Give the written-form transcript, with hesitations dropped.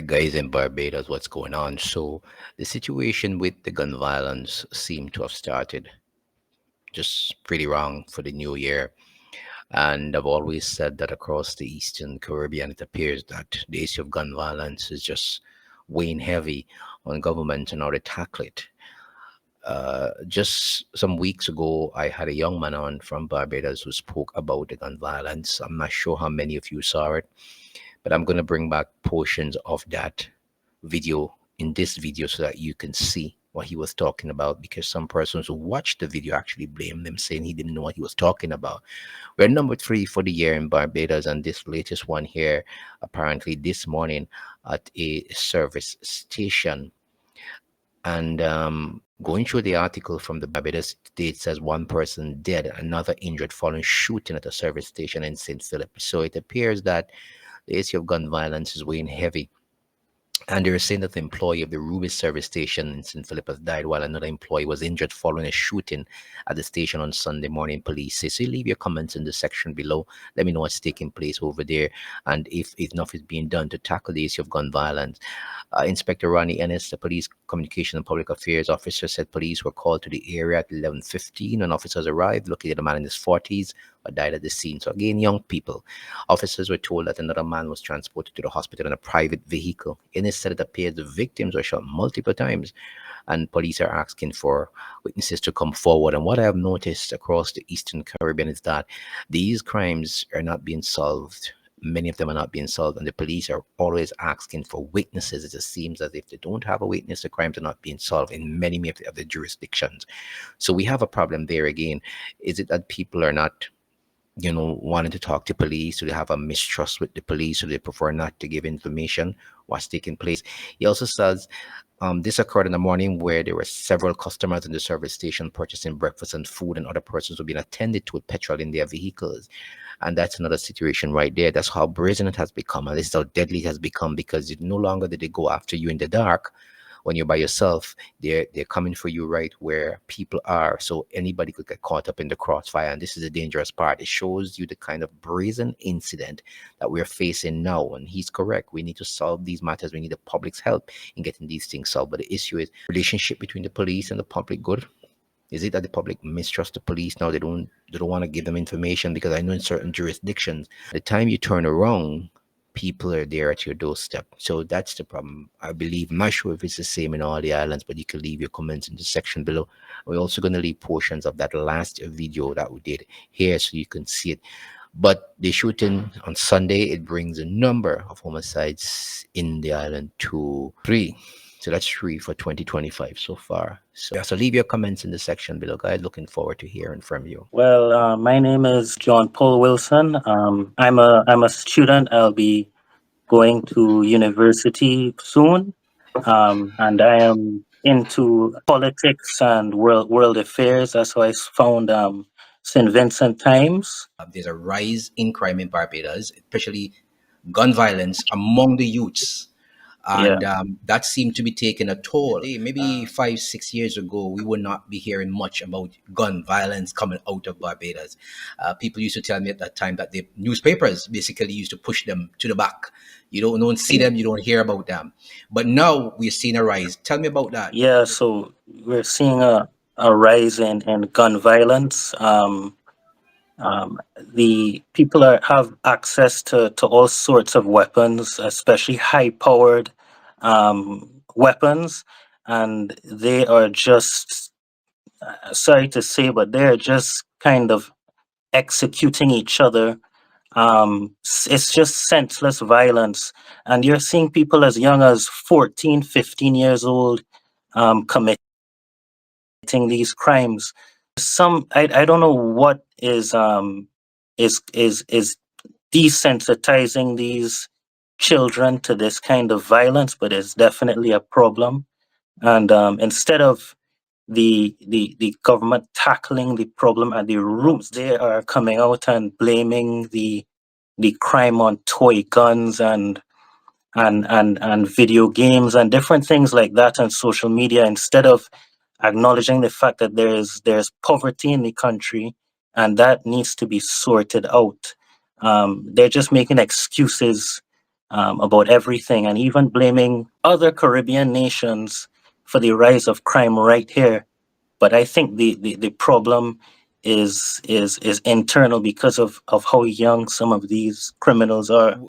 guys in Barbados, what's going on? So, the situation with the gun violence seemed to have started just pretty wrong for the new year. And I've always said that across the Eastern Caribbean, it appears that the issue of gun violence is just weighing heavy on government and how to tackle it. Just some weeks ago, I had a young man on from Barbados who spoke about the gun violence. I'm not sure how many of you saw it, but I'm going to bring back portions of that video in this video so that you can see what he was talking about, because some persons who watched the video actually blamed him, saying he didn't know what he was talking about. We're number three for the year in Barbados, and this latest one here, apparently this morning at a service station. And going through the article from the Barbados State says one person dead, another injured following shooting at a service station in St. Philip. So it appears that the issue of gun violence is weighing heavy. And they were saying that the employee of the Ruby service station in St. Philip has died, while another employee was injured following a shooting at the station on Sunday morning, police say. So leave your comments in the section below. Let me know what's taking place over there and if enough is being done to tackle the issue of gun violence. Inspector Ronnie Ennis, the police communication and public affairs officer, said police were called to the area at 11:15 when officers arrived, located a man in his 40s who died at the scene. So again, young people. Officers were told that another man was transported to the hospital in a private vehicle. Ennis said it appears the victims were shot multiple times, and police are asking for witnesses to come forward. And what I have noticed across the Eastern Caribbean is that these crimes are not being solved. Many of them are not being solved, and the police are always asking for witnesses. It just seems as if they don't have a witness, the crimes are not being solved in many of the jurisdictions. So we have a problem there again. Is it that people are not, wanting to talk to police? Do they have a mistrust with the police? So they prefer not to give information what's taking place? He also says this occurred in the morning where there were several customers in the service station purchasing breakfast and food, and other persons were being attended to with petrol in their vehicles. And that's another situation right there. That's how brazen it has become, and this is how deadly it has become, because no longer did they go after you in the dark when you're by yourself. They're coming for you right where people are, so anybody could get caught up in the crossfire. And this is the dangerous part. It shows you the kind of brazen incident that we're facing now. And he's correct. We need to solve these matters. We need the public's help in getting these things solved. But the issue is relationship between the police and the public good. Is it that the public mistrust the police now? They don't want to give them information, because I know in certain jurisdictions, the time you turn around, people are there at your doorstep. So that's the problem, I believe. I'm not sure if it's the same in all the islands, but you can leave your comments in the section below. We're also going to leave portions of that last video that we did here so you can see it. But the shooting on Sunday, it brings a number of homicides in the island to 3. So that's 3 for 2025 so far. So leave your comments in the section below, guys. Looking forward to hearing from you. Well, my name is John Paul Wilson. I'm a student. I'll be going to university soon, and I am into politics and world affairs. That's how I found St. Vincent Times. There's a rise in crime in Barbados, especially gun violence among the youths. Yeah. And that seemed to be taking a toll. Maybe 5-6 years ago, we would not be hearing much about gun violence coming out of Barbados. People used to tell me at that time that the newspapers basically used to push them to the back. You don't see them, you don't hear about them. But now we're seeing a rise. Tell me about that. Yeah, so we're seeing a rise in gun violence. The people have access to all sorts of weapons, especially high-powered weapons, and they are just, sorry to say, but they're just kind of executing each other. It's just senseless violence, and you're seeing people as young as 14, 15 years old committing these crimes. I don't know what is desensitizing these children to this kind of violence, but it's definitely a problem. And instead of the government tackling the problem at the roots, they are coming out and blaming the crime on toy guns and video games and different things like that, and social media, instead of acknowledging the fact that there's poverty in the country and that needs to be sorted out. They're just making excuses about everything, and even blaming other Caribbean nations for the rise of crime right here. But I think the problem is internal because of how young some of these criminals are.